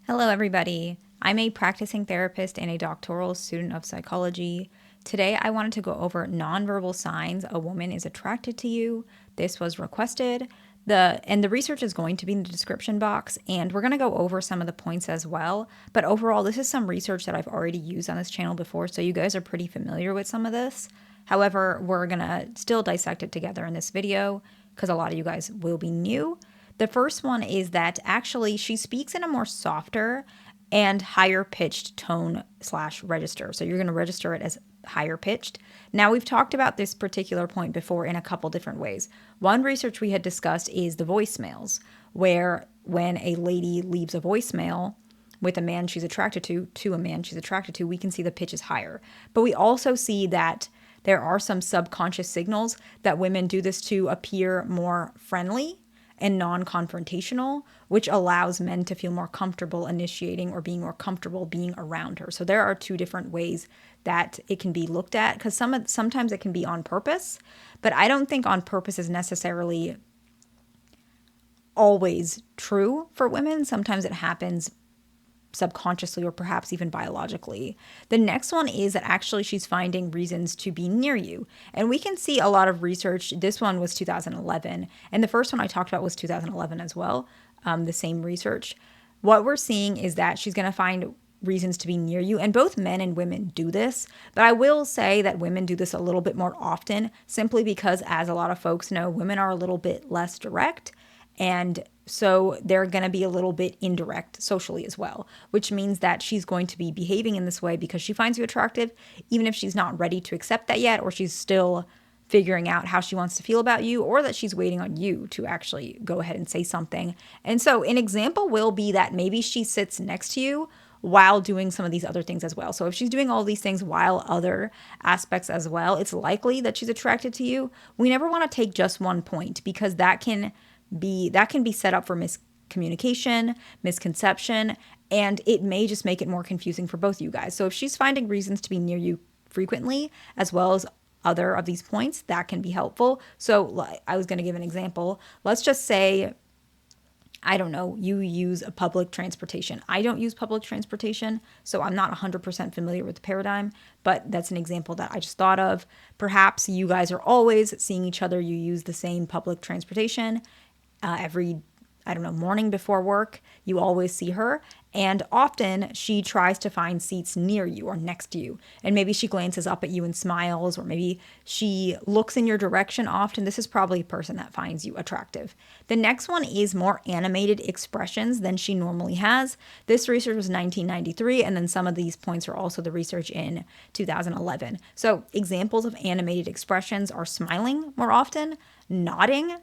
Hello, everybody. I'm a practicing therapist and a doctoral student of psychology. Today, I wanted to go over nonverbal signs a woman is attracted to you. This was requested. The research is going to be in the description box, and we're going to go over some of the points as well. But overall, this is some research that I've already used on this channel before, so you guys are pretty familiar with some of this. However, we're going to still dissect it together in this video because a lot of you guys will be new. The first one is that actually she speaks in a more softer and higher pitched tone / register. So you're going to register it as higher pitched. Now, we've talked about this particular point before in a couple different ways. One research we had discussed is the voicemails, where when a lady leaves a voicemail with a man she's attracted to a man she's attracted to, we can see the pitch is higher. But we also see that there are some subconscious signals that women do this to appear more friendly and non-confrontational, which allows men to feel more comfortable initiating or being more comfortable being around her. So there are two different ways that it can be looked at, because sometimes it can be on purpose, but I don't think on purpose is necessarily always true for women. Sometimes it happens subconsciously or perhaps even biologically. The next one is that actually she's finding reasons to be near you. And we can see a lot of research. This one was 2011. And the first one I talked about was 2011 as well, the same research. What we're seeing is that she's going to find reasons to be near you. And both men and women do this. But I will say that women do this a little bit more often, simply because, as a lot of folks know, women are a little bit less direct. And so they're going to be a little bit indirect socially as well, which means that she's going to be behaving in this way because she finds you attractive, even if she's not ready to accept that yet, or she's still figuring out how she wants to feel about you, or that she's waiting on you to actually go ahead and say something. And so an example will be that maybe she sits next to you while doing some of these other things as well. So if she's doing all these things while other aspects as well, it's likely that she's attracted to you. We never want to take just one point, because that can be set up for miscommunication, misconception, and it may just make it more confusing for both you guys. So if she's finding reasons to be near you frequently, as well as other of these points, that can be helpful. So I was going to give an example. Let's just say, I don't know, you use a public transportation. I don't use public transportation, so I'm not 100% familiar with the paradigm, but that's an example that I just thought of. Perhaps you guys are always seeing each other. You use the same public transportation every, morning before work. You always see her, and often she tries to find seats near you or next to you, and maybe she glances up at you and smiles, or maybe she looks in your direction often. This is probably a person that finds you attractive. The next one is more animated expressions than she normally has. This research was 1993, and then some of these points are also the research in 2011. So examples of animated expressions are smiling more often, nodding,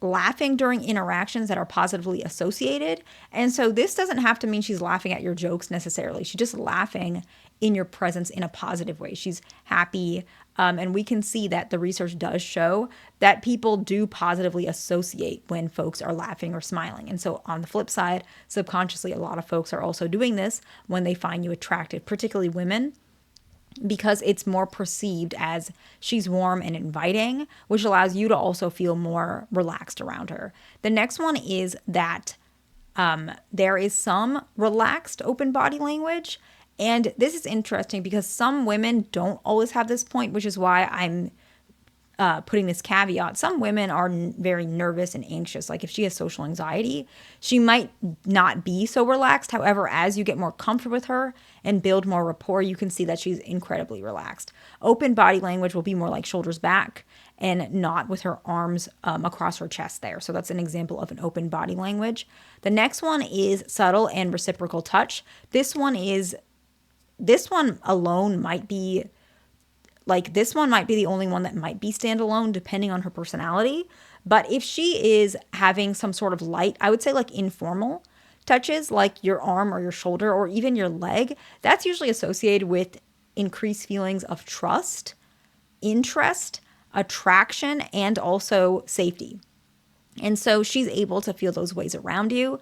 laughing during interactions that are positively associated. And so this doesn't have to mean she's laughing at your jokes necessarily. She's just laughing in your presence in a positive way. She's happy. And we can see that the research does show that people do positively associate when folks are laughing or smiling. And so on the flip side, subconsciously, a lot of folks are also doing this when they find you attractive, particularly women, because it's more perceived as she's warm and inviting, which allows you to also feel more relaxed around her. The next one is that there is some relaxed open body language. And this is interesting because some women don't always have this point, which is why I'm putting this caveat. Some women are very nervous and anxious. Like if she has social anxiety, she might not be so relaxed. However, as you get more comfortable with her and build more rapport, you can see that she's incredibly relaxed. Open body language will be more like shoulders back and not with her arms across her chest there. So that's an example of an open body language. The next one is subtle and reciprocal touch. This one alone might be this one might be the only one that might be standalone depending on her personality. But if she is having some sort of light, I would say like informal touches, like your arm or your shoulder or even your leg, that's usually associated with increased feelings of trust, interest, attraction, and also safety. And so she's able to feel those ways around you.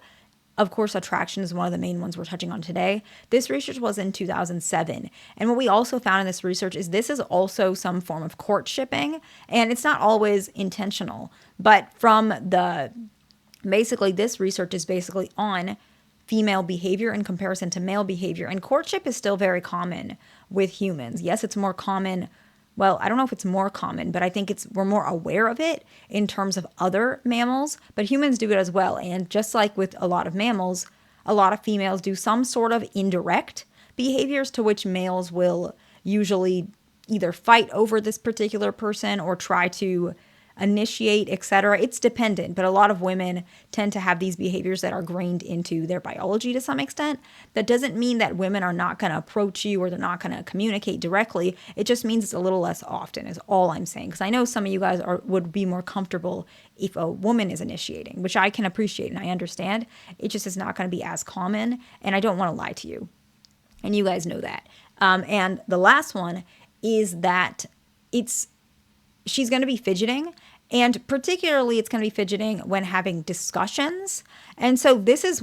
Of course, attraction is one of the main ones we're touching on today. This research was in 2007. And what we also found in this research is this is also some form of courtshipping, and it's not always intentional. But basically this research is basically on female behavior in comparison to male behavior. And courtship is still very common with humans. Yes, it's more common. Well, I don't know if it's more common, but I think we're more aware of it in terms of other mammals, but humans do it as well. And just like with a lot of mammals, a lot of females do some sort of indirect behaviors to which males will usually either fight over this particular person or try to initiate, etc. It's dependent, but a lot of women tend to have these behaviors that are grained into their biology to some extent. That doesn't mean that women are not going to approach you or they're not going to communicate directly. It just means it's a little less often is all I'm saying. Because I know some of you guys would be more comfortable if a woman is initiating, which I can appreciate and I understand. It just is not going to be as common, and I don't want to lie to you. And you guys know that. And the last one is that she's going to be fidgeting, and particularly it's going to be fidgeting when having discussions. And so this is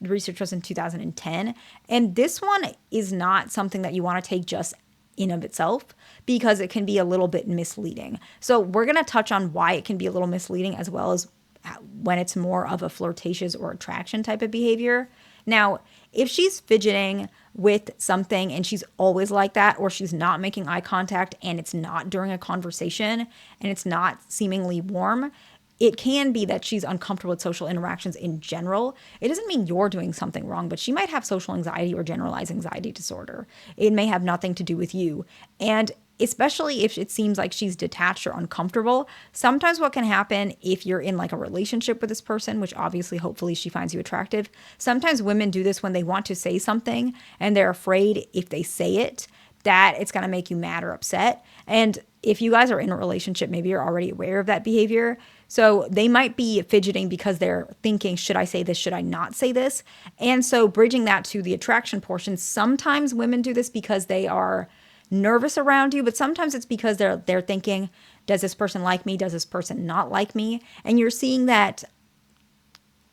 research was in 2010, and this one is not something that you want to take just in of itself because it can be a little bit misleading. So we're going to touch on why it can be a little misleading as well as when it's more of a flirtatious or attraction type of behavior. Now, if she's fidgeting with something and she's always like that, or she's not making eye contact and it's not during a conversation and it's not seemingly warm, it can be that she's uncomfortable with social interactions in general. It doesn't mean you're doing something wrong, but she might have social anxiety or generalized anxiety disorder. It may have nothing to do with you. And especially if it seems like she's detached or uncomfortable, sometimes what can happen if you're in like a relationship with this person, which obviously hopefully she finds you attractive, sometimes women do this when they want to say something and they're afraid if they say it that it's going to make you mad or upset. And if you guys are in a relationship, maybe you're already aware of that behavior. So they might be fidgeting because they're thinking, should I say this? Should I not say this? And so bridging that to the attraction portion, sometimes women do this because they are nervous around you, but sometimes it's because they're thinking, does this person like me? Does this person not like me? And you're seeing that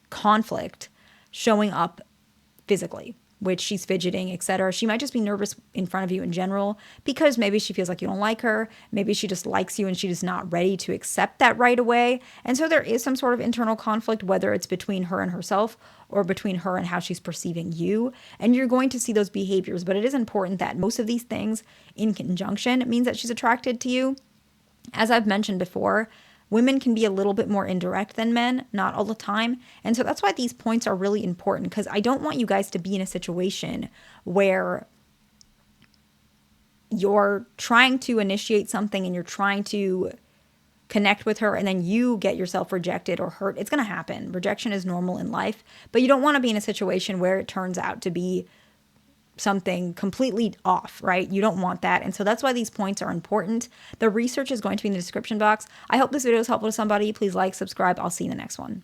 conflict showing up physically, which she's fidgeting, etc. She might just be nervous in front of you in general because maybe she feels like you don't like her. Maybe she just likes you and she's just not ready to accept that right away. And so there is some sort of internal conflict, whether it's between her and herself or between her and how she's perceiving you. And you're going to see those behaviors, but it is important that most of these things in conjunction means that she's attracted to you. As I've mentioned before, women can be a little bit more indirect than men, not all the time. And so that's why these points are really important, because I don't want you guys to be in a situation where you're trying to initiate something and you're trying to connect with her and then you get yourself rejected or hurt. It's going to happen. Rejection is normal in life, but you don't want to be in a situation where it turns out to be something completely off, right? You don't want that. And so that's why these points are important. The research is going to be in the description box. I hope this video is helpful to somebody. Please like, subscribe. I'll see you in the next one.